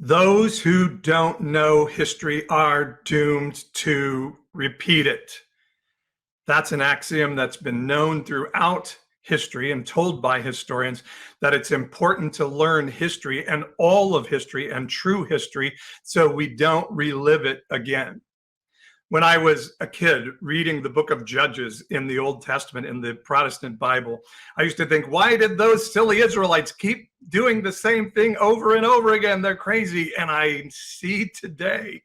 Those who don't know history are doomed to repeat it. That's an axiom that's been known throughout history and told by historians, that it's important to learn history and all of history and true history so we don't relive it again. When I was a kid reading the book of Judges in the Old Testament, in the Protestant Bible, I used to think, why did those silly Israelites keep doing the same thing over and over again? They're crazy. And I see today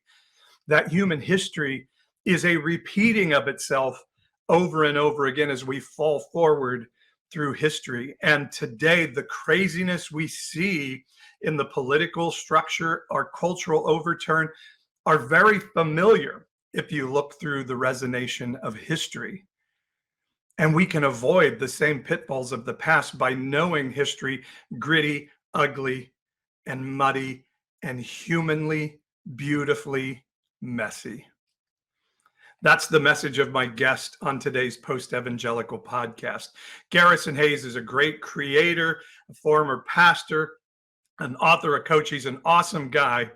that human history is a repeating of itself over and over again as we fall forward through history. And today, the craziness we see in the political structure, our cultural overturn, are very familiar if you look through the resonation of history. And we can avoid the same pitfalls of the past by knowing history gritty, ugly, and muddy, and humanly, beautifully messy. That's the message of my guest on today's post-evangelical podcast. Garrison Hayes is a great creator, a former pastor, an author, a coach. He's an awesome guy,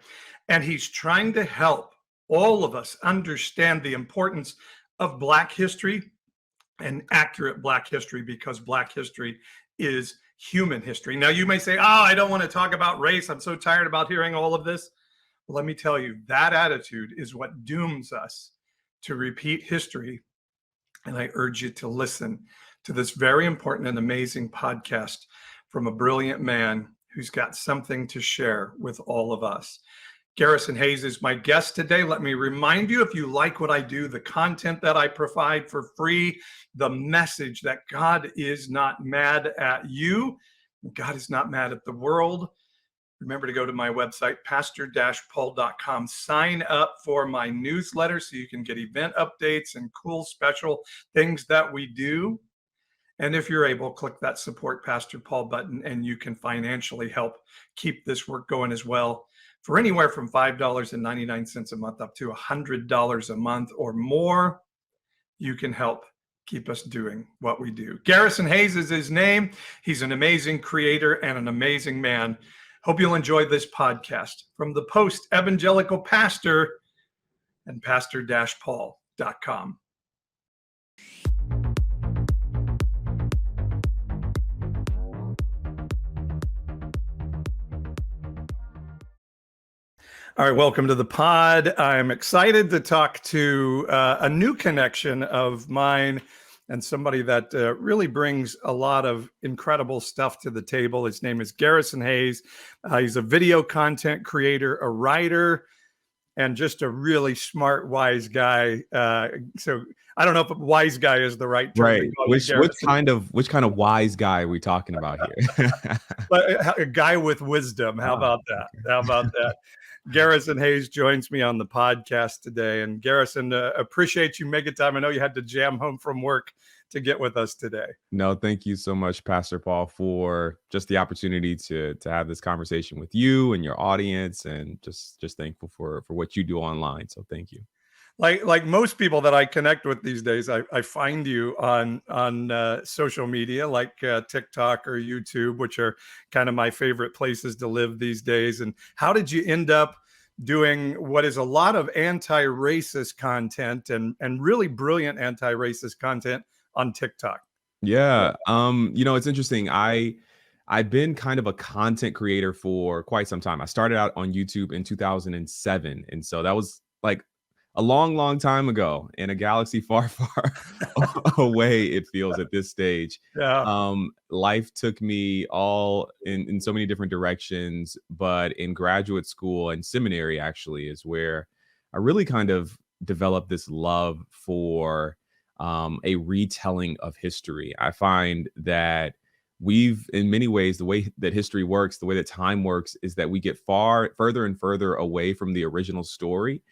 and he's trying to help all of us understand the importance of Black history and accurate Black history, because Black history is human history. Now, you may say, I don't want to talk about race. I'm so tired about hearing all of this. Well, let me tell you, that attitude is what dooms us to repeat history. And I urge you to listen to this very important and amazing podcast from a brilliant man who's got something to share with all of us. Garrison Hayes is my guest today. Let me remind you, if you like what I do, the content that I provide for free, the message that God is not mad at you, God is not mad at the world. Remember to go to my website, pastor-paul.com. Sign up for my newsletter so you can get event updates and cool special things that we do. And if you're able, click that support Pastor Paul button and you can financially help keep this work going as well. For anywhere from $5.99 a month up to $100 a month or more, you can help keep us doing what we do. Garrison Hayes is his name. He's an amazing creator and an amazing man. Hope you'll enjoy this podcast from the post-evangelical pastor and pastor-paul.com. All right, welcome to the pod. I'm excited to talk to a new connection of mine and somebody that really brings a lot of incredible stuff to the table. His name is Garrison Hayes. He's a video content creator, a writer, and just a really smart, wise guy. So I don't know if wise guy is the right term. Right. Which kind of wise guy are we talking about here? But a guy with wisdom. How about that? How about that? Garrison Hayes joins me on the podcast today. And Garrison, appreciate you making time. I know you had to jam home from work to get with us today. No, thank you so much, Pastor Paul, for just the opportunity to have this conversation with you and your audience, and just thankful for what you do online. So thank you. Like most people that I connect with these days, I find you on social media like TikTok or YouTube, which are kind of my favorite places to live these days. And how did you end up doing what is a lot of anti-racist content and really brilliant anti-racist content on TikTok? Yeah. It's interesting. I've been kind of a content creator for quite some time. I started out on YouTube in 2007. And so that was like a long time ago in a galaxy far away, it feels at this stage. Yeah. Life took me all in so many different directions, but in graduate school and seminary actually is where I really kind of developed this love for a retelling of history. I find that we've, in many ways, the way that history works, the way that time works, is that we get further and further away from the original story.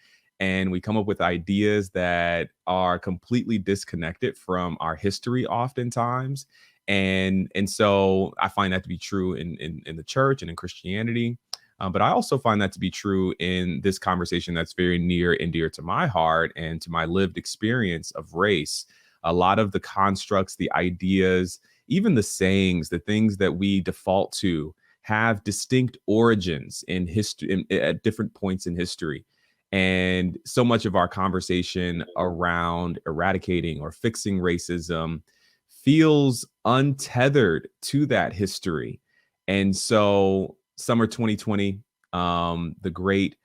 And we come up with ideas that are completely disconnected from our history oftentimes. And so I find that to be true in the church and in Christianity. But I also find that to be true in this conversation that's very near and dear to my heart and to my lived experience of race. A lot of the constructs, the ideas, even the sayings, the things that we default to have distinct origins in history at different points in history. And so much of our conversation around eradicating or fixing racism feels untethered to that history. And so, summer 2020, the great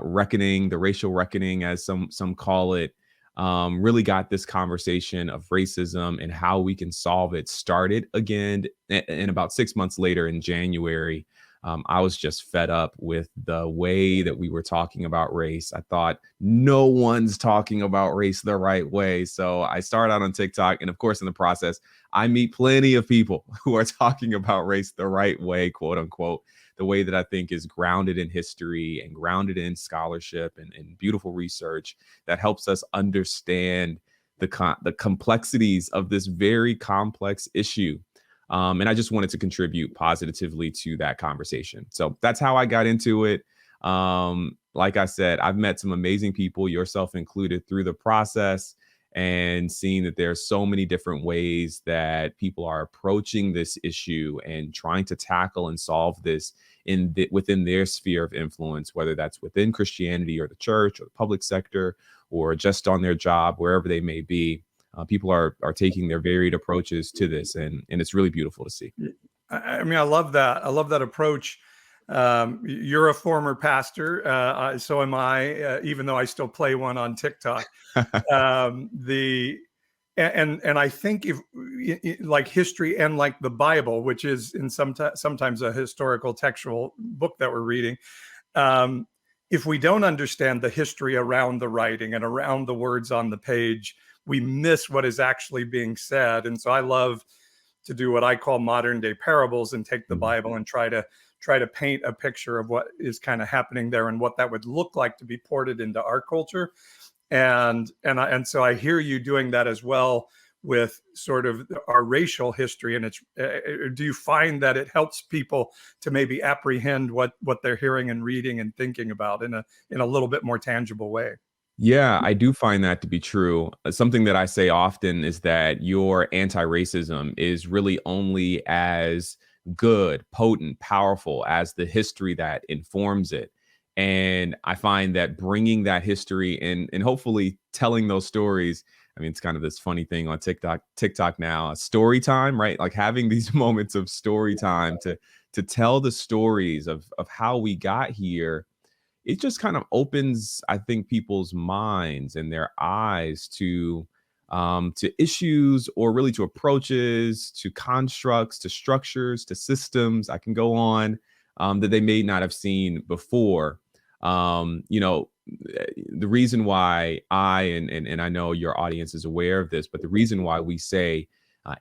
reckoning, the racial reckoning, as some call it, really got this conversation of racism and how we can solve it started again. And about 6 months later, in January, I was just fed up with the way that we were talking about race. I thought no one's talking about race the right way. So I started out on TikTok. And of course, in the process, I meet plenty of people who are talking about race the right way, quote unquote, the way that I think is grounded in history and grounded in scholarship and beautiful research that helps us understand the complexities of this very complex issue. And I just wanted to contribute positively to that conversation. So that's how I got into it. Like I said, I've met some amazing people, yourself included, through the process, and seeing that there are so many different ways that people are approaching this issue and trying to tackle and solve this within their sphere of influence, whether that's within Christianity or the church or the public sector or just on their job, wherever they may be. People are taking their varied approaches to this, and it's really beautiful to see. I mean, I love that. I love that approach. You're a former pastor, so am I. Even though I still play one on TikTok. And I think if like history and like the Bible, which is in sometimes a historical textual book that we're reading, if we don't understand the history around the writing and around the words on the page, we miss what is actually being said. And so I love to do what I call modern day parables and take the Bible and try to paint a picture of what is kind of happening there and what that would look like to be ported into our culture. And so I hear you doing that as well with sort of our racial history. And it's do you find that it helps people to maybe apprehend what they're hearing and reading and thinking about in a little bit more tangible way? Yeah, I do find that to be true. Something that I say often is that your anti-racism is really only as good, potent, powerful as the history that informs it. And I find that bringing that history and hopefully telling those stories. I mean, it's kind of this funny thing on TikTok now, story time, right? Like having these moments of story time to tell the stories of how we got here. It just kind of opens, I think, people's minds and their eyes to issues, or really to approaches, to constructs, to structures, to systems. I can go on, that they may not have seen before. The reason why and I know your audience is aware of this, but the reason why we say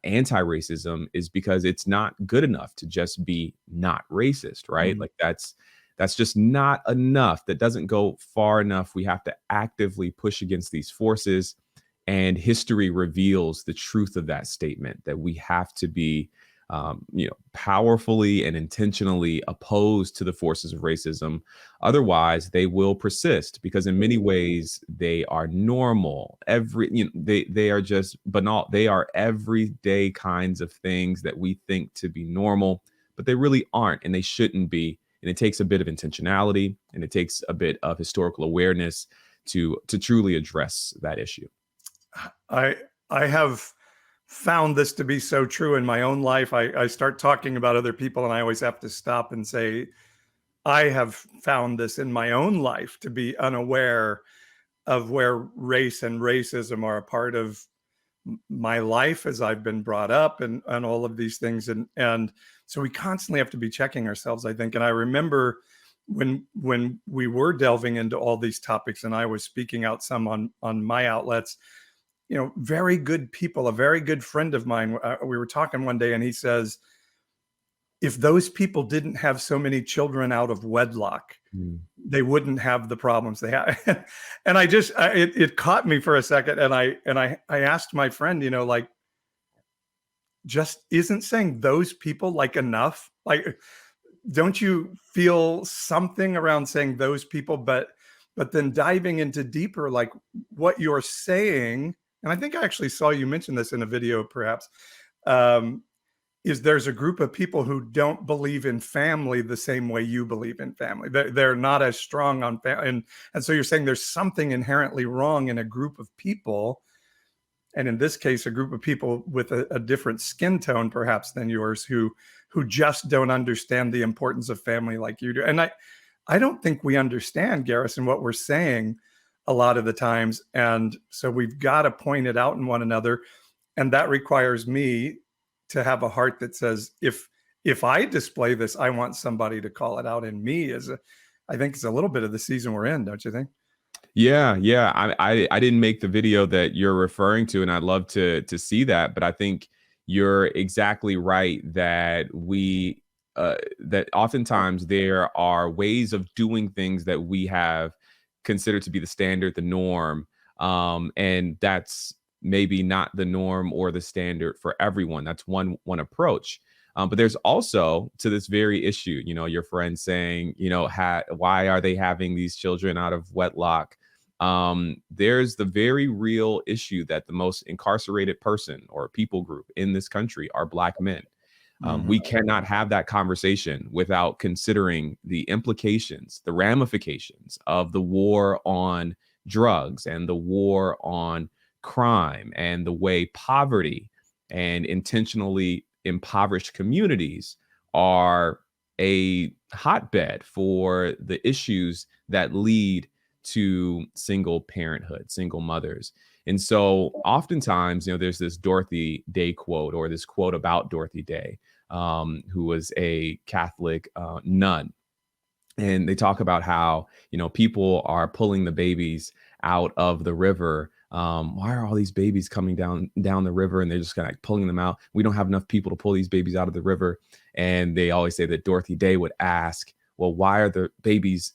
anti-racism is because it's not good enough to just be not racist, right? Mm. Like that's just not enough. That doesn't go far enough. We have to actively push against these forces. And history reveals the truth of that statement, that we have to be, powerfully and intentionally opposed to the forces of racism. Otherwise, they will persist, because in many ways they are normal. They are just banal. They are everyday kinds of things that we think to be normal, but they really aren't, and they shouldn't be. And it takes a bit of intentionality, and it takes a bit of historical awareness to truly address that issue. I have found this to be so true in my own life. I start talking about other people and I always have to stop and say, I have found this in my own life to be unaware of where race and racism are a part of my life as I've been brought up and all of these things. And so we constantly have to be checking ourselves, I think. And I remember when we were delving into all these topics and I was speaking out some on my outlets, very good people, a very good friend of mine, we were talking one day and he says, if those people didn't have so many children out of wedlock, they wouldn't have the problems they have. And it caught me for a second. And I asked my friend, like, just isn't saying those people like enough? Like, don't you feel something around saying those people, but then diving into deeper, like what you're saying, and I think I actually saw you mention this in a video, perhaps, is there's a group of people who don't believe in family the same way you believe in family. They're not as strong on family. And so you're saying there's something inherently wrong in a group of people. And in this case, a group of people with a different skin tone, perhaps, than yours, who just don't understand the importance of family like you do. And I don't think we understand, Garrison, what we're saying a lot of the times. And so we've got to point it out in one another. And that requires me to have a heart that says, if I display this, I want somebody to call it out in me. I think it's a little bit of the season we're in, don't you think? Yeah, yeah. I didn't make the video that you're referring to, and I'd love to see that. But I think you're exactly right that that oftentimes there are ways of doing things that we have considered to be the standard, the norm, and that's maybe not the norm or the standard for everyone. That's one approach. But there's also, to this very issue, your friend saying, why are they having these children out of wedlock? There's the very real issue that the most incarcerated person or people group in this country are Black men. We cannot have that conversation without considering the implications, the ramifications of the war on drugs and the war on crime and the way poverty and intentionally impoverished communities are a hotbed for the issues that lead to single parenthood, single mothers. And so oftentimes, there's this Dorothy Day quote, or this quote about Dorothy Day, who was a Catholic nun. And they talk about how, people are pulling the babies out of the river. Why are all these babies coming down the river, and they're just kind of pulling them out? We don't have enough people to pull these babies out of the river. And they always say that Dorothy Day would ask, well, why are there babies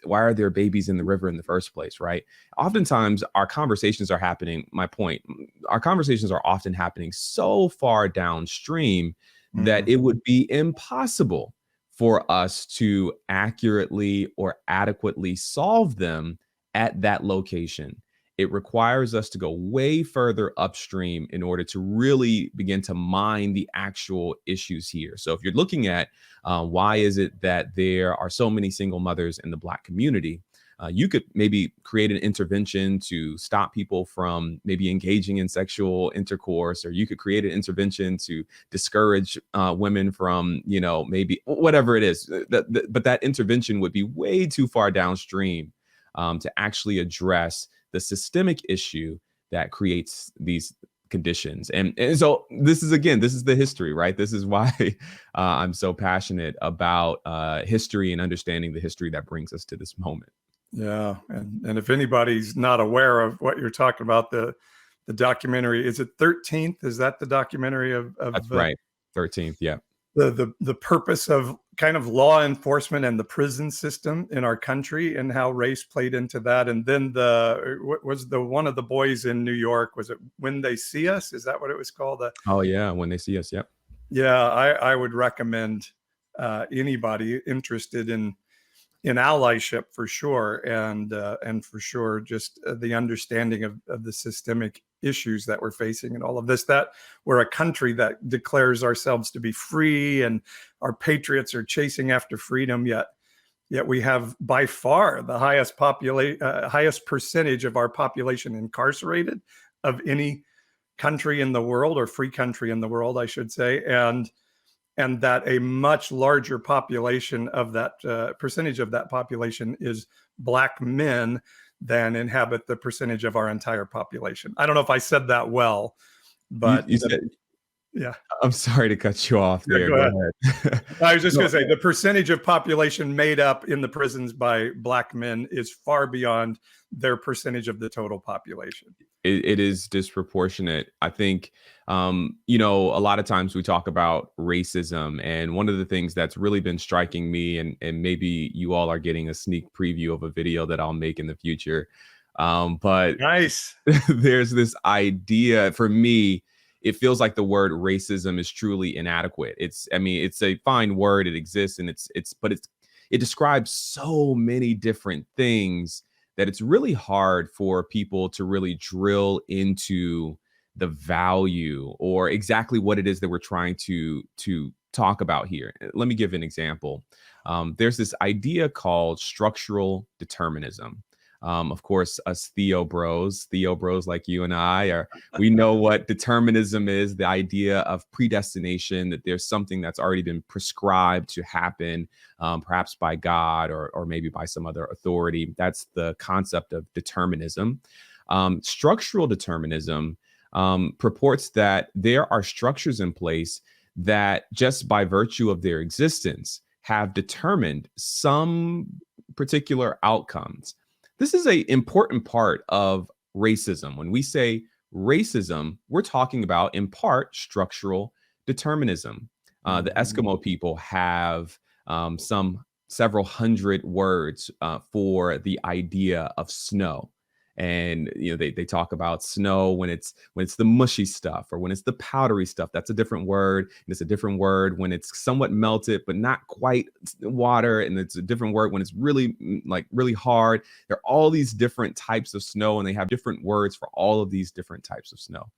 in the river in the first place, right? Oftentimes our conversations are happening, my point, our conversations are often happening so far downstream that it would be impossible for us to accurately or adequately solve them at that location. It requires us to go way further upstream in order to really begin to mine the actual issues here. So if you're looking at why is it that there are so many single mothers in the Black community, you could maybe create an intervention to stop people from maybe engaging in sexual intercourse, or you could create an intervention to discourage women from, maybe whatever it is. But that intervention would be way too far downstream to actually address the systemic issue that creates these conditions. And so this is the history, right? This is why I'm so passionate about history and understanding the history that brings us to this moment. Yeah. And if anybody's not aware of what you're talking about, the documentary, is it 13th? Is that the documentary of That's right. 13th. Yeah. The purpose of kind of law enforcement and the prison system in our country, and how race played into that. And then what was one of the boys in New York, was it When They See Us? Is that what it was called? Oh yeah. When They See Us. Yep. Yeah. I would recommend anybody interested in allyship, for sure, and for sure just the understanding of the systemic issues that we're facing and all of this, that we're a country that declares ourselves to be free and our patriots are chasing after freedom, yet we have by far the highest percentage of our population incarcerated of any country in the world, or free country in the world, I should say, and that a much larger population of that percentage of that population is Black men than inhabit the percentage of our entire population. I don't know if I said that well, but you said, yeah. I'm sorry to cut you off there. Go ahead. I was just going to say the percentage of population made up in the prisons by Black men is far beyond their percentage of the total population. It is disproportionate. I think, a lot of times we talk about racism, and one of the things that's really been striking me, and maybe you all are getting a sneak preview of a video that I'll make in the future. But nice. There's this idea, for me, it feels like the word racism is truly inadequate. It's a fine word. It exists, and it describes so many different things that it's really hard for people to really drill into the value or exactly what it is that we're trying to talk about here. Let me give an example. There's this idea called structural determinism. Of course, us Theo bros like you and I are, we know what determinism is, the idea of predestination, that there's something that's already been prescribed to happen, perhaps by God or maybe by some other authority. That's the concept of determinism. Structural determinism purports that there are structures in place that just by virtue of their existence have determined some particular outcomes. This is an important part of racism. When we say racism, we're talking about, in part, structural determinism. The Eskimo people have some several hundred words for the idea of snow. And they talk about snow when it's the mushy stuff or when it's the powdery stuff. That's a different word. And it's a different word when it's somewhat melted but not quite water. And it's a different word when it's really really hard. There are all these different types of snow, and they have different words for all of these different types of snow.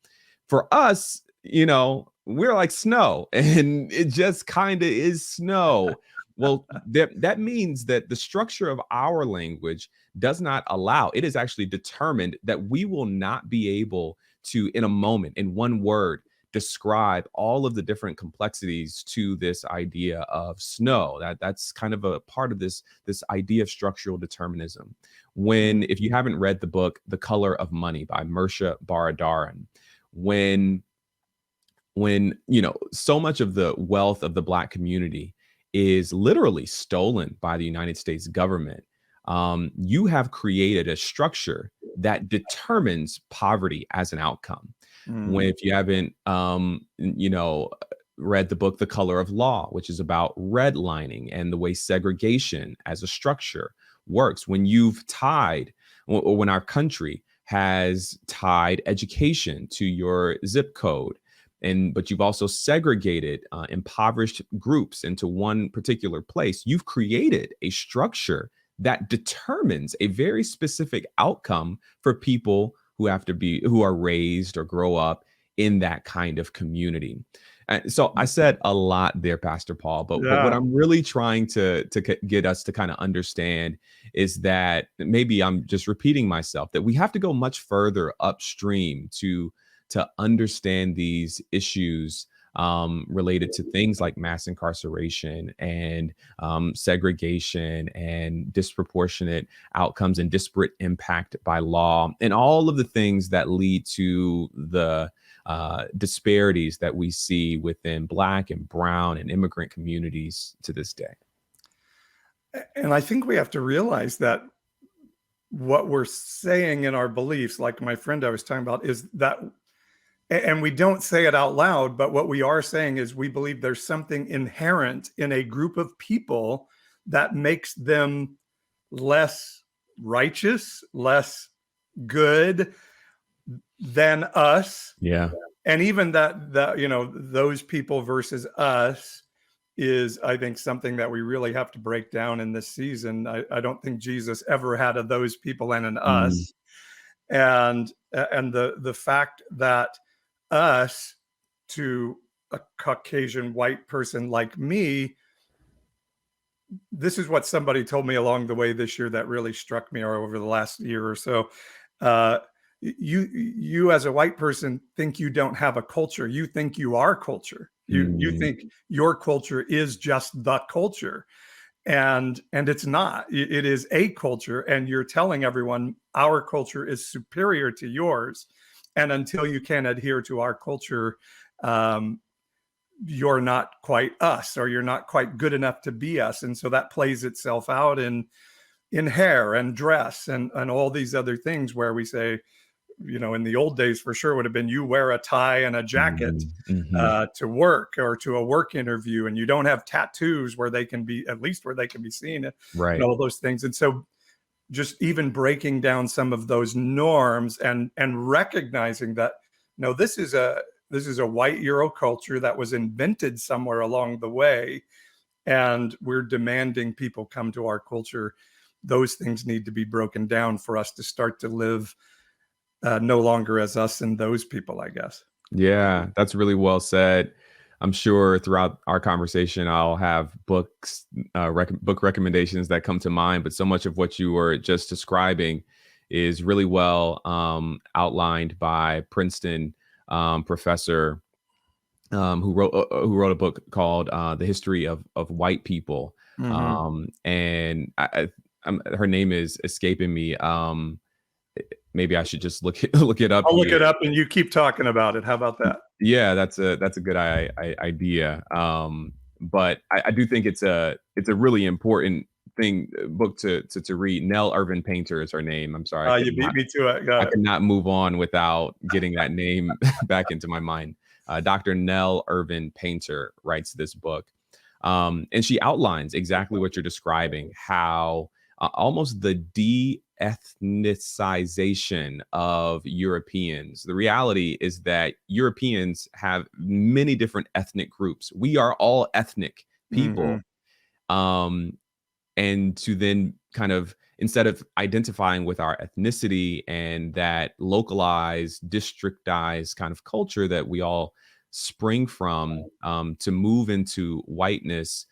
For us, we're like snow, and it just kind of is snow. Well, that means that the structure of our language does not allow, it is actually determined that we will not be able to, in a moment, in one word, describe all of the different complexities to this idea of snow. That's kind of a part of this idea of structural determinism. If you haven't read the book The Color of Money by Mersha Baradaran, when so much of the wealth of the Black community is literally stolen by the United States government, you have created a structure that determines poverty as an outcome. If you haven't, read the book The Color of Law, which is about redlining and the way segregation as a structure works, when you've tied, or when our country has tied education to your zip code, but you've also segregated impoverished groups into one particular place, you've created a structure that determines a very specific outcome for people who are raised or grow up in that kind of community. So I said a lot there, Pastor Paul, but what I'm really trying to get us to kind of understand is that, maybe I'm just repeating myself, that we have to go much further upstream to understand these issues related to things like mass incarceration and segregation and disproportionate outcomes and disparate impact by law, and all of the things that lead to the disparities that we see within Black and Brown and immigrant communities to this day. And I think we have to realize that what we're saying in our beliefs, like my friend I was talking about, is that, and we don't say it out loud, but what we are saying is we believe there's something inherent in a group of people that makes them less righteous, less good than us. Yeah. And even that those people versus us is, I think, something that we really have to break down in this season. I don't think Jesus ever had a those people and an us. And the fact that us, to a Caucasian white person like me, this is what somebody told me along the way this year that really struck me, or over the last year or so. You as a white person think you don't have a culture. You think you are culture. You think your culture is just the culture. And it's not. It is a culture, and you're telling everyone our culture is superior to yours. And until you can adhere to our culture, you're not quite us, or you're not quite good enough to be us. And so that plays itself out in hair and dress and all these other things, where we say, in the old days, for sure, would have been, you wear a tie and a jacket to work or to a work interview, and you don't have tattoos where they can be seen, right? And all those things. And so just even breaking down some of those norms and recognizing that, no, this is a white Euro culture that was invented somewhere along the way, and we're demanding people come to our culture. Those things need to be broken down for us to start to live no longer as us and those people, I guess. Yeah, that's really well said. I'm sure throughout our conversation, I'll have books, book recommendations that come to mind. But so much of what you were just describing is really well outlined by Princeton professor who wrote a book called "The History of White People," and her name is escaping me. Maybe I should just look it up. I'll look it up, and you keep talking about it. How about that? Yeah, that's a good idea. But I do think it's a really important book to read. Nell Irvin Painter is her name. I'm sorry. You beat me to it. I cannot move on without getting that name back into my mind. Dr. Nell Irvin Painter writes this book. And she outlines exactly what you're describing, how almost the de-ethnicization of Europeans. The reality is that Europeans have many different ethnic groups. We are all ethnic people. And to then kind of, instead of identifying with our ethnicity and that localized, districtized kind of culture that we all spring from, to move into whiteness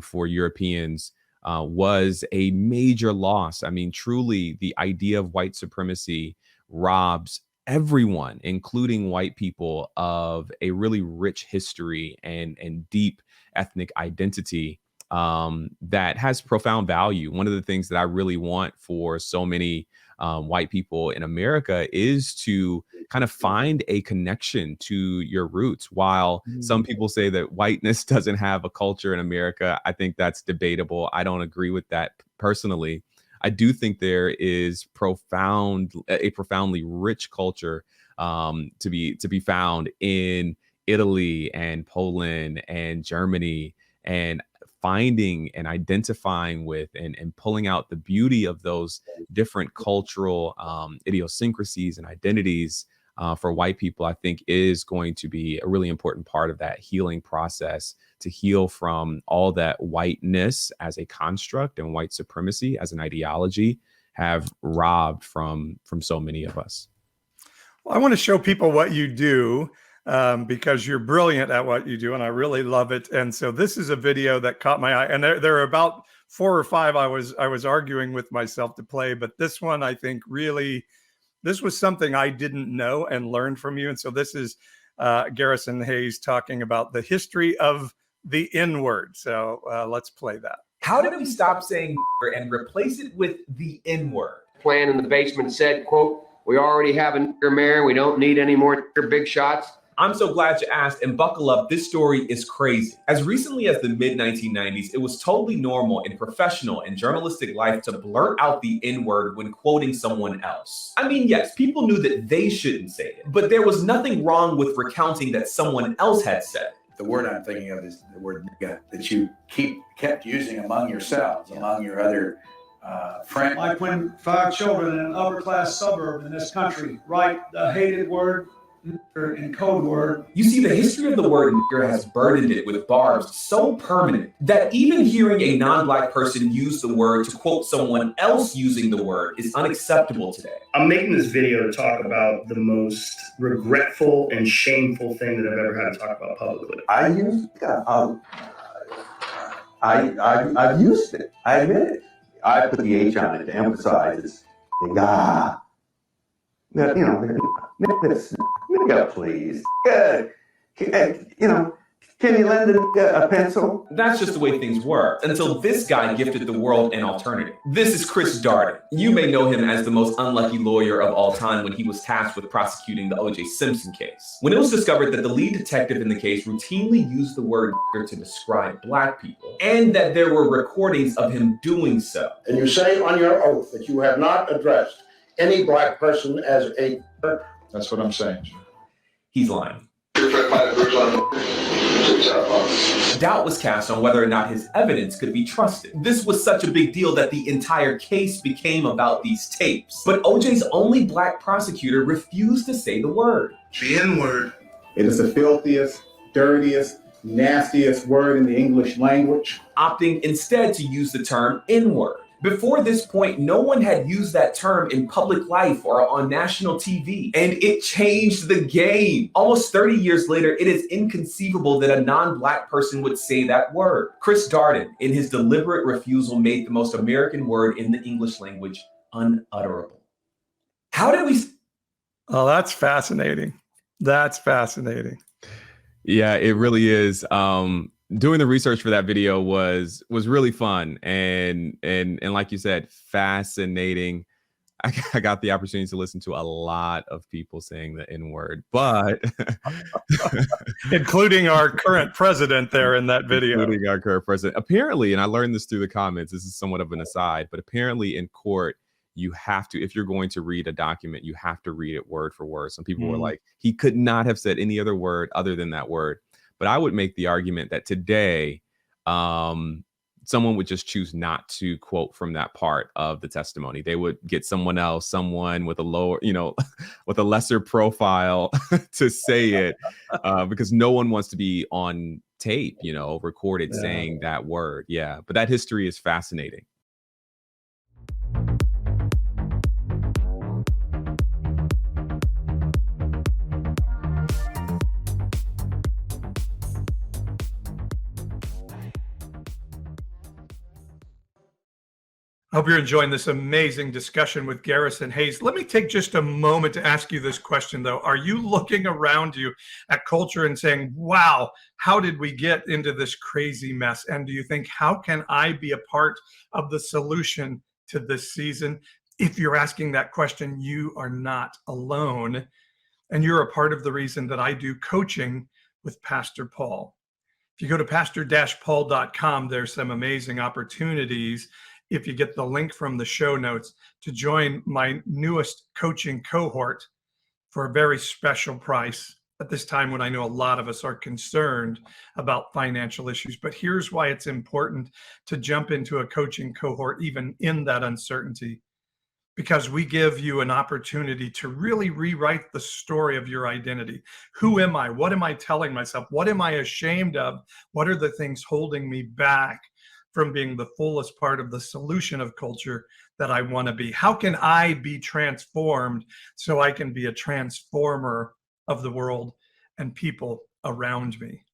for Europeans was a major loss. I mean, truly, the idea of white supremacy robs everyone, including white people, of a really rich history and deep ethnic identity that has profound value. One of the things that I really want for so many white people in America is to kind of find a connection to your roots. While some people say that whiteness doesn't have a culture in America, I think that's debatable. I don't agree with that personally. I do think there is a profoundly rich culture to be found in Italy and Poland and Germany, and finding and identifying with and pulling out the beauty of those different cultural idiosyncrasies and identities for white people, I think is going to be a really important part of that healing process, to heal from all that whiteness as a construct and white supremacy as an ideology have robbed from so many of us. Well, I want to show people what you do, because you're brilliant at what you do, and I really love it. And so this is a video that caught my eye, and there are about 4 or 5 I was arguing with myself to play, but this one, I think, really, this was something I didn't know and learned from you. And so this is Garrison Hayes talking about the history of the N-word. So let's play that. How did we stop saying and replace it with the N-word? Plan in the basement said, quote, "We already have a nigger mayor. We don't need any more big shots." I'm so glad you asked, and buckle up, this story is crazy. As recently as the mid-1990s, it was totally normal in professional and journalistic life to blurt out the N-word when quoting someone else. I mean, yes, people knew that they shouldn't say it, but there was nothing wrong with recounting that someone else had said it. The word I'm thinking of is the word nigga that you kept using among yourselves, among your other friends. Like when 5 children in an upper-class suburb in this country write the hated word in code word. You see, the history of the word nigger has burdened it with barbs so permanent that even hearing a non-black person use the word to quote someone else using the word is unacceptable today. I'm making this video to talk about the most regretful and shameful thing that I've ever had to talk about publicly. I've used it. I admit it. I put the H on it to emphasize it's nigga. Nigga, please. Can you lend a pencil? That's just the way things were, until this guy gifted the world an alternative. This is Chris Darden. You may know him as the most unlucky lawyer of all time when he was tasked with prosecuting the O.J. Simpson case. When it was discovered that the lead detective in the case routinely used the word nigger to describe black people, and that there were recordings of him doing so. And you say on your oath that you have not addressed any black person as a... That's what I'm saying. He's lying. Doubt was cast on whether or not his evidence could be trusted. This was such a big deal that the entire case became about these tapes. But OJ's only black prosecutor refused to say the word. The N-word. It is the filthiest, dirtiest, nastiest word in the English language. Opting instead to use the term N-word. Before this point, no one had used that term in public life or on national TV, and it changed the game. Almost 30 years later, it is inconceivable that a non-Black person would say that word. Chris Darden, in his deliberate refusal, made the most American word in the English language unutterable. How did we... Oh, that's fascinating. That's fascinating. Yeah, it really is. Doing the research for that video was really fun and like you said, fascinating. I got the opportunity to listen to a lot of people saying the N-word, but including our current president there in that video. Including our current president. Apparently, and I learned this through the comments, this is somewhat of an aside, but apparently in court, you have to, if you're going to read a document, you have to read it word for word. Some people were like, he could not have said any other word other than that word. But I would make the argument that today, someone would just choose not to quote from that part of the testimony. They would get someone else, someone with a lower, with a lesser profile to say it because no one wants to be on tape, recorded saying that word. Yeah, but that history is fascinating. I hope you're enjoying this amazing discussion with Garrison Hayes. Let me take just a moment to ask you this question, though. Are you looking around you at culture and saying, wow, how did we get into this crazy mess? And do you think, how can I be a part of the solution to this season? If you're asking that question, you are not alone. And you're a part of the reason that I do coaching with Pastor Paul. If you go to pastor-paul.com, there's some amazing opportunities if you get the link from the show notes to join my newest coaching cohort for a very special price at this time when I know a lot of us are concerned about financial issues. But here's why it's important to jump into a coaching cohort, even in that uncertainty, because we give you an opportunity to really rewrite the story of your identity. Who am I? What am I telling myself? What am I ashamed of? What are the things holding me back from being the fullest part of the solution of culture that I want to be? How can I be transformed so I can be a transformer of the world and people around me?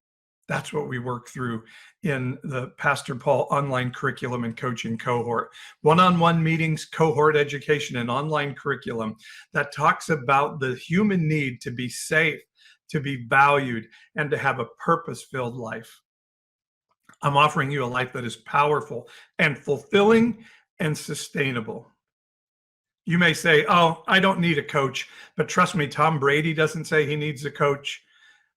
That's what we work through in the Pastor Paul online curriculum and coaching cohort. One-on-one meetings, cohort education, and online curriculum that talks about the human need to be safe, to be valued, and to have a purpose-filled life. I'm offering you a life that is powerful and fulfilling and sustainable. You may say, oh, I don't need a coach, but trust me, Tom Brady doesn't say he needs a coach.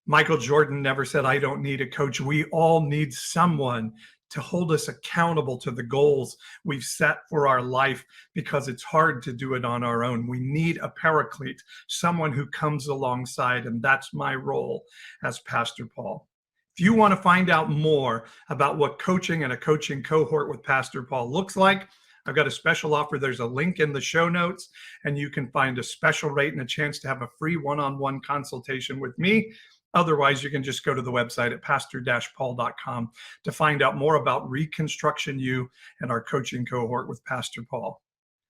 Michael Jordan never said, I don't need a coach. We all need someone to hold us accountable to the goals we've set for our life because it's hard to do it on our own. We need a paraclete, someone who comes alongside, and that's my role as Pastor Paul. If you want to find out more about what coaching and a coaching cohort with Pastor Paul looks like, I've got a special offer. There's a link in the show notes, and you can find a special rate and a chance to have a free one-on-one consultation with me. Otherwise, you can just go to the website at pastor-paul.com to find out more about Reconstruction U and our coaching cohort with Pastor Paul.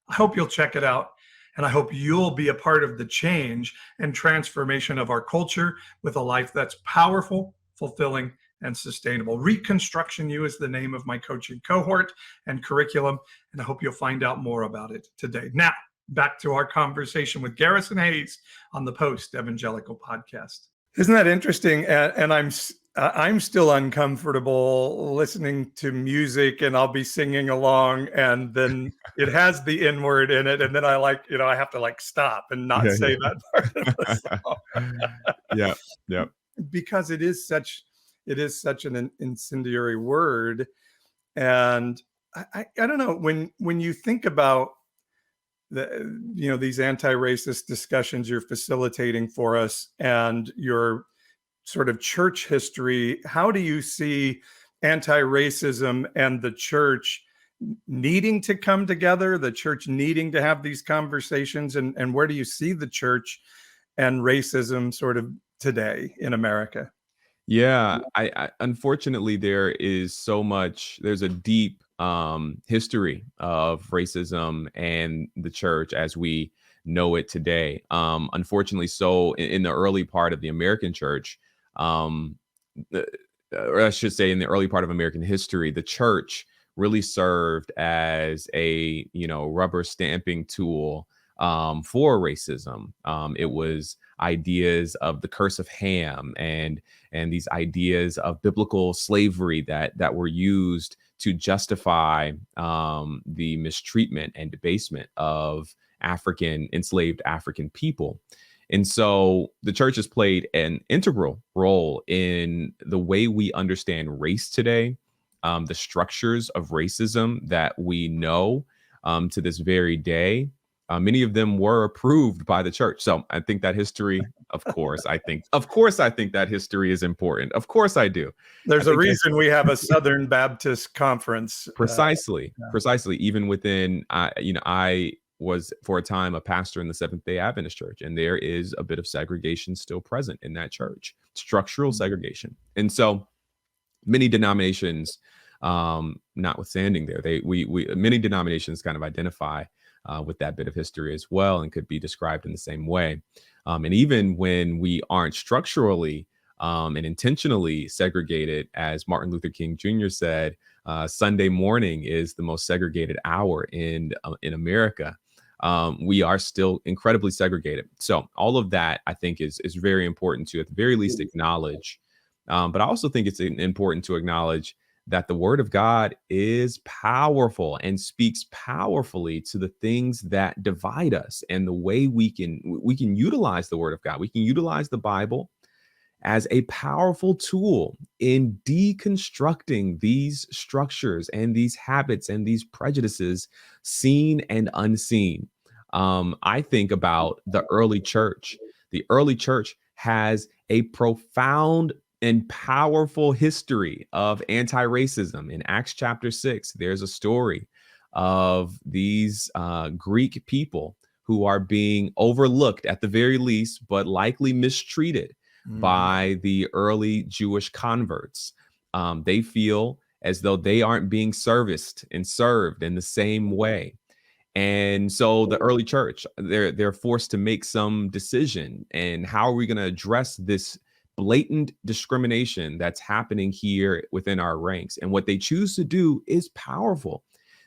I hope you'll check it out, and I hope you'll be a part of the change and transformation of our culture with a life that's powerful, fulfilling, and sustainable. Reconstruction U is the name of my coaching cohort and curriculum, and I hope you'll find out more about it today. Now, back to our conversation with Garrison Hayes on the Post Evangelical Podcast. Isn't that interesting? And I'm still uncomfortable listening to music, and I'll be singing along, and then it has the N-word in it, and then I have to stop and not say that part of the song. Yeah. Because it is such an incendiary word. And I don't know, when you think about these anti-racist discussions you're facilitating for us and your sort of church history, how do you see anti-racism and the church needing to come together, the church needing to have these conversations, and where do you see the church and racism sort of today in America? Yeah, I unfortunately there's a deep history of racism and the church as we know it today. Unfortunately, so in the early part of the American church, or I should say in the early part of American history, the church really served as a, rubber stamping tool for racism. It was ideas of the curse of Ham and these ideas of biblical slavery that were used to justify the mistreatment and debasement of enslaved African people. And so the church has played an integral role in the way we understand race today, the structures of racism that we know to this very day. Many of them were approved by the church. So I think that history, of course I think that history is important. Of course I do. There's a reason we have a Southern Baptist conference. Precisely. Even within, I was for a time a pastor in the Seventh-day Adventist church, and there is a bit of segregation still present in that church, structural segregation. And so many denominations, notwithstanding there, many denominations kind of identify with that bit of history as well and could be described in the same way. And even when we aren't structurally and intentionally segregated, as Martin Luther King Jr. said, Sunday morning is the most segregated hour in America. We are still incredibly segregated. So all of that, I think, is very important to, at the very least, acknowledge. But I also think it's important to acknowledge that the word of God is powerful and speaks powerfully to the things that divide us, and the way we can utilize the word of God. We can utilize the Bible as a powerful tool in deconstructing these structures and these habits and these prejudices, seen and unseen. I think about the early church. The early church has a profound and powerful history of anti-racism. In Acts chapter 6, there's a story of these Greek people who are being overlooked at the very least, but likely mistreated by the early Jewish converts. They feel as though they aren't being serviced and served in the same way. And so the early church, they're forced to make some decision. And how are we going to address this blatant discrimination that's happening here within our ranks? And what they choose to do is powerful.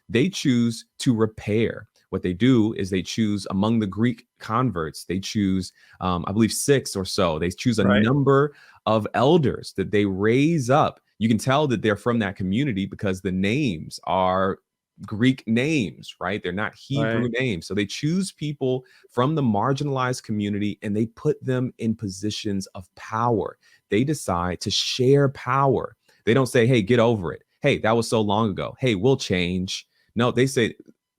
They choose to repair. What they do is they choose among the Greek converts, they choose, I believe, 6 or so. They choose a number of elders that they raise up. You can tell that they're from that community because the names are Greek names, right? They're not Hebrew names. So they choose people from the marginalized community and they put them in positions of power. They decide to share power. They don't say, hey, get over it. Hey, that was so long ago. Hey, we'll change. No, they say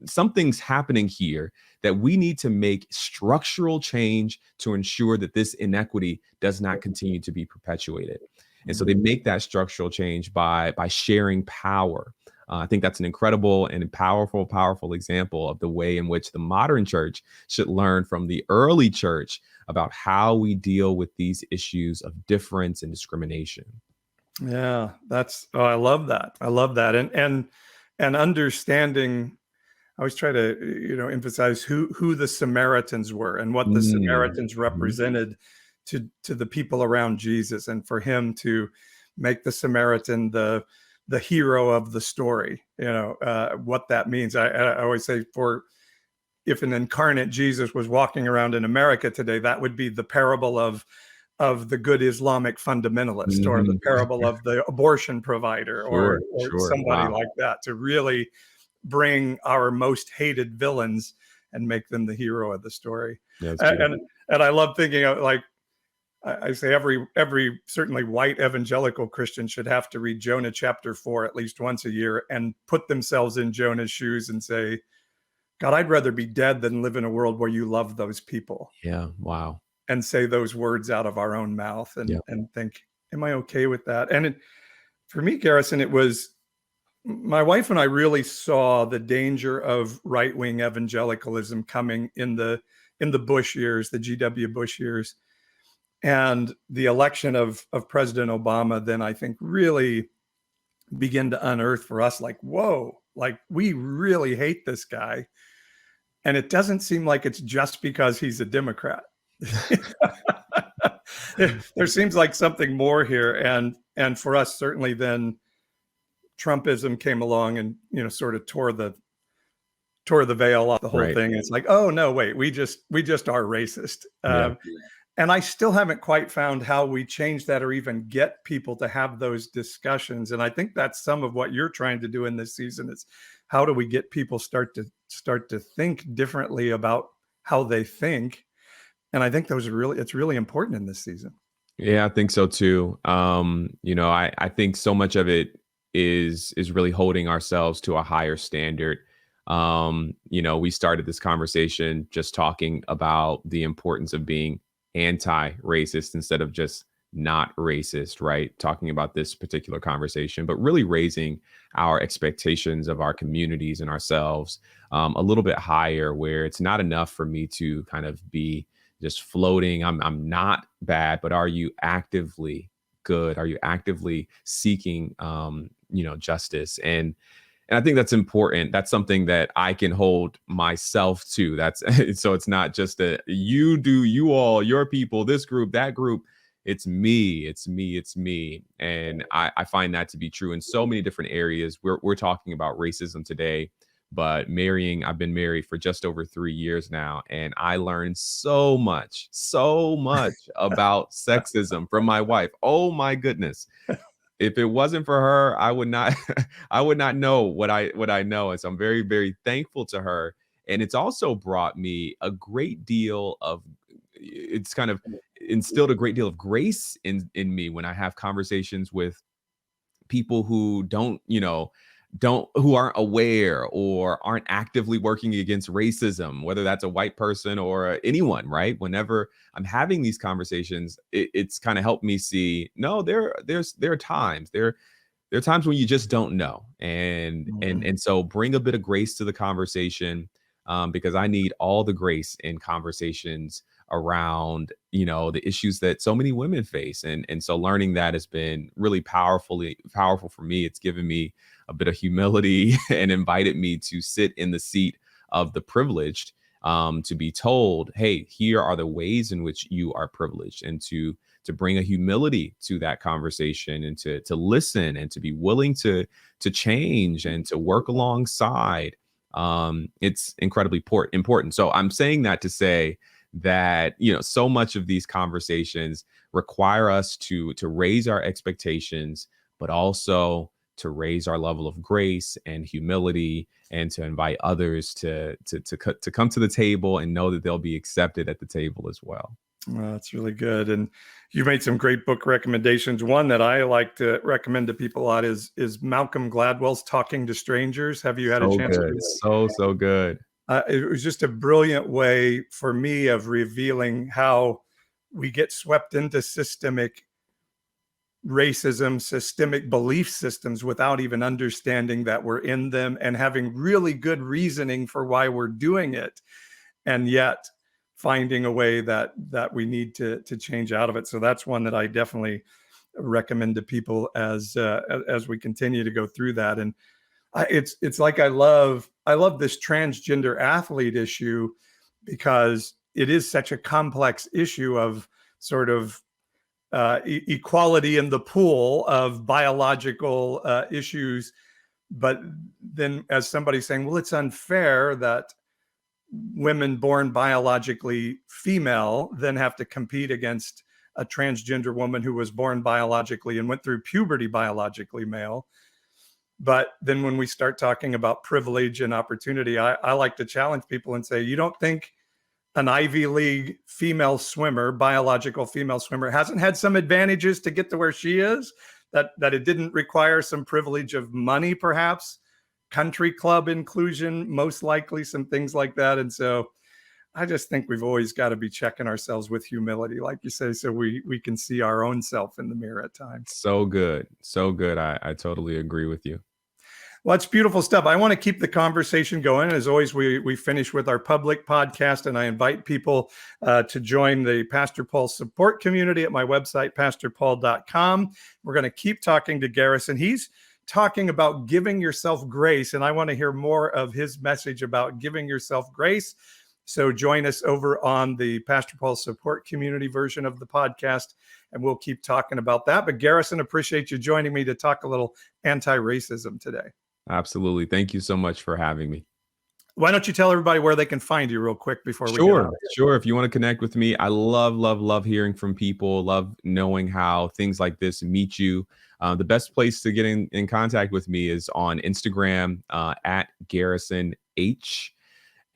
something's happening here that we need to make structural change to ensure that this inequity does not continue to be perpetuated. And so they make that structural change by sharing power. I think that's an incredible and powerful example of the way in which the modern church should learn from the early church about how we deal with these issues of difference and discrimination. Yeah, I love that. I love that. And understanding, I always try to, emphasize who the Samaritans were and what the Samaritans represented to the people around Jesus, and for him to make the Samaritan the hero of the story, what that means. I always say, if an incarnate Jesus was walking around in America today, that would be the parable of the good Islamic fundamentalist, or the parable of the abortion provider, or somebody like that, to really bring our most hated villains and make them the hero of the story. And I love thinking of, like, I say every certainly white evangelical Christian should have to read Jonah chapter 4 at least once a year and put themselves in Jonah's shoes and say, God, I'd rather be dead than live in a world where you love those people. Yeah. Wow. And say those words out of our own mouth and think, am I okay with that? And for me, Garrison, it was, my wife and I really saw the danger of right-wing evangelicalism coming in the Bush years, the G.W. Bush years. And the election of President Obama then, I think, really began to unearth for us, like, whoa, Like, we really hate this guy. And it doesn't seem like it's just because he's a Democrat. There seems like something more here. And for us, certainly then Trumpism came along and, sort of tore the veil off the whole thing. It's like, oh no, wait, we just are racist. And I still haven't quite found how we change that or even get people to have those discussions. And I think that's some of what you're trying to do in this season is how do we get people start to think differently about how they think. And I think it's really important in this season. Yeah, I think so too. I think so much of it is really holding ourselves to a higher standard. We started this conversation just talking about the importance of being anti-racist instead of just not racist, right? Talking about this particular conversation, but really raising our expectations of our communities and ourselves a little bit higher, where it's not enough for me to kind of be just floating. I'm not bad, but are you actively good? Are you actively seeking, justice? And I think that's important. That's something that I can hold myself to. So it's not just you do, you all, your people, this group, that group. It's me. And I find that to be true in so many different areas. We're talking about racism today, but I've been married for just over 3 years now. And I learned so much about sexism from my wife. Oh my goodness. If it wasn't for her, I would not know what I know. And so I'm very, very thankful to her. And it's also brought me a great deal of, it's kind of instilled a great deal of grace in me when I have conversations with people who who aren't aware or aren't actively working against racism, whether that's a white person or anyone, right? Whenever I'm having these conversations, it's kind of helped me see, no, there are times when you just don't know. And so bring a bit of grace to the conversation, because I need all the grace in conversations around, the issues that so many women face. And so learning that has been really powerful for me. It's given me a bit of humility and invited me to sit in the seat of the privileged, to be told, hey, here are the ways in which you are privileged, and to bring a humility to that conversation, and to listen, and to be willing to change and to work alongside. It's incredibly important. So I'm saying that to say that, so much of these conversations require us to raise our expectations, but also to raise our level of grace and humility, and to invite others to come to the table and know that they'll be accepted at the table as well. Well, that's really good. And you made some great book recommendations. One that I like to recommend to people a lot is Malcolm Gladwell's Talking to Strangers. Have you had a chance to read it? So good. It was just a brilliant way for me of revealing how we get swept into systemic racism, systemic belief systems without even understanding that we're in them, and having really good reasoning for why we're doing it, and yet finding a way that we need to change out of it. So that's one that I definitely recommend to people as we continue to go through that. And it's like I love this transgender athlete issue, because it is such a complex issue of sort of equality in the pool of biological issues. But then, as somebody saying, well, it's unfair that women born biologically female then have to compete against a transgender woman who was born biologically and went through puberty biologically male. But then when we start talking about privilege and opportunity, I like to challenge people and say, you don't think an Ivy League female swimmer, biological female swimmer, hasn't had some advantages to get to where she is? That it didn't require some privilege of money, perhaps, country club inclusion, most likely, some things like that. And so I just think we've always got to be checking ourselves with humility, like you say, so we can see our own self in the mirror at times. So good. I totally agree with you. Well, it's beautiful stuff. I want to keep the conversation going. As always, we finish with our public podcast, and I invite people to join the Pastor Paul support community at my website, pastorpaul.com. We're going to keep talking to Garrison. He's talking about giving yourself grace, and I want to hear more of his message about giving yourself grace. So join us over on the Pastor Paul Support Community version of the podcast, and we'll keep talking about that. But Garrison, appreciate you joining me to talk a little anti-racism today. Absolutely. Thank you so much for having me. Why don't you tell everybody where they can find you real quick before we get Sure, on? sure. If you want to connect with me, I love hearing from people, love knowing how things like this meet you. The best place to get in contact with me is on Instagram at Garrison H.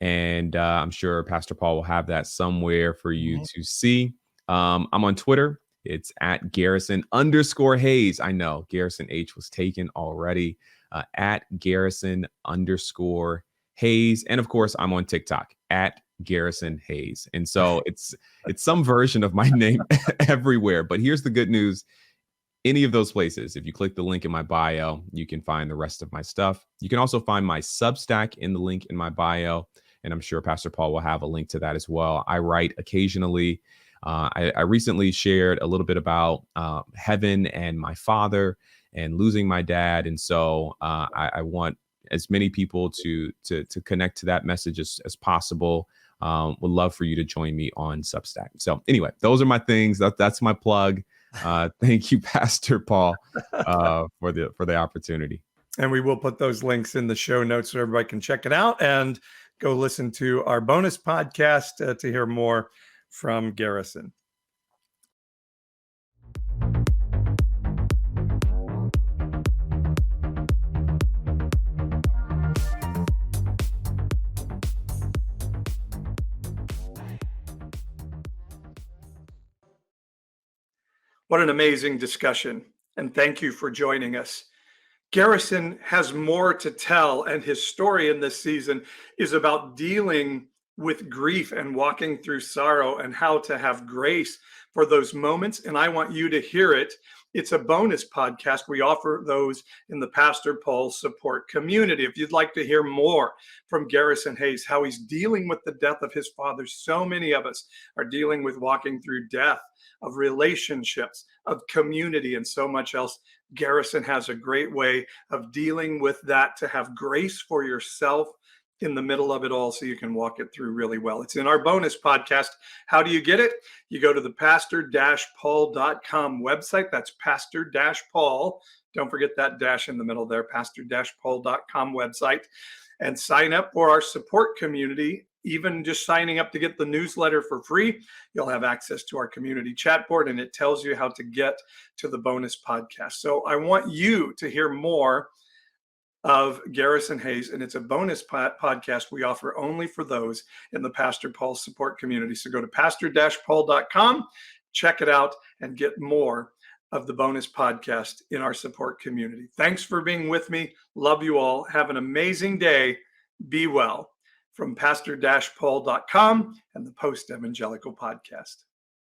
And I'm sure Pastor Paul will have that somewhere for you to see. I'm on Twitter. It's at Garrison_Hayes. I know Garrison H was taken already. At Garrison_Hayes. And of course, I'm on TikTok at Garrison Hayes. And so it's some version of my name everywhere. But here's the good news. Any of those places, if you click the link in my bio, you can find the rest of my stuff. You can also find my Substack in the link in my bio. And I'm sure Pastor Paul will have a link to that as well. I write occasionally. I recently shared a little bit about heaven and my father and losing my dad. And so I want as many people to connect to that message as possible. Would love for you to join me on Substack. So anyway, those are my things. That's my plug. Thank you, Pastor Paul, for the opportunity. And we will put those links in the show notes so everybody can check it out and go listen to our bonus podcast to hear more from Garrison. What an amazing discussion, and thank you for joining us. Garrison has more to tell, and his story in this season is about dealing with grief and walking through sorrow and how to have grace for those moments. And I want you to hear it. It's a bonus podcast. We offer those in the Pastor Paul Support Community. If you'd like to hear more from Garrison Hayes, how he's dealing with the death of his father, so many of us are dealing with walking through death, of relationships, of community, and so much else. Garrison has a great way of dealing with that, to have grace for yourself in the middle of it all so you can walk it through really well. It's in our bonus podcast. How do you get it? You go to the pastor-paul.com website. That's pastor-paul. Don't forget that dash in the middle there, pastor-paul.com website, and sign up for our support community. Even just signing up to get the newsletter for free, you'll have access to our community chat board, and it tells you how to get to the bonus podcast. So I want you to hear more of Garrison Hayes, and it's a bonus podcast we offer only for those in the Pastor Paul Support Community. So go to pastor-paul.com, check it out, and get more of the bonus podcast in our support community. Thanks for being with me. Love you all. Have an amazing day. Be well. From pastor-paul.com and the Post Evangelical Podcast.